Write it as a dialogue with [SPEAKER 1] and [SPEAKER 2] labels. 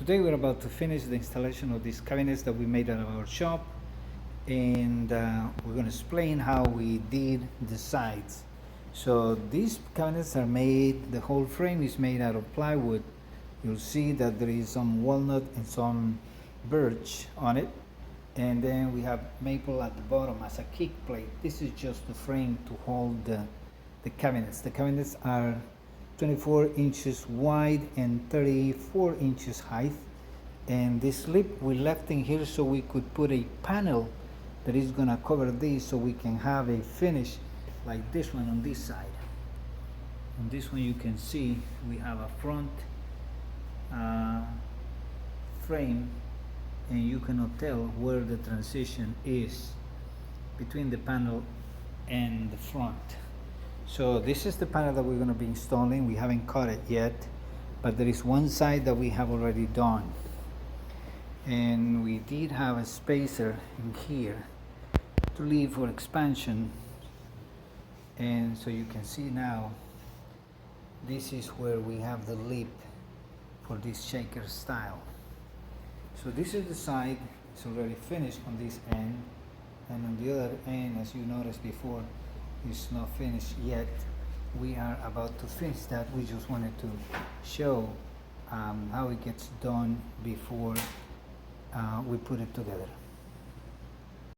[SPEAKER 1] Today we're about to finish the installation of these cabinets that we made at our shop, and we're going to explain how we did the sides. So these cabinets are made, the whole frame is made out of plywood. You'll see that there is some walnut and some birch on it, and then we have maple at the bottom as a kick plate. This is just the frame to hold the cabinets. The cabinets are 24 inches wide and 34 inches height, and this lip we left in here so we could put a panel that is gonna cover this, so we can have a finish like this one on this side. On this one you can see we have a front frame, and you cannot tell where the transition is between the panel and the front. So this is the panel that we're going to be installing. We haven't cut it yet, but there is one side that we have already done, and we did have a spacer in here to leave for expansion. And so you can see now this is where we have the lip for this shaker style. So this is the side, it's already finished on this end, and on the other end, as you noticed before, it's not finished yet. We are about to finish that. We just wanted to show how it gets done before we put it together.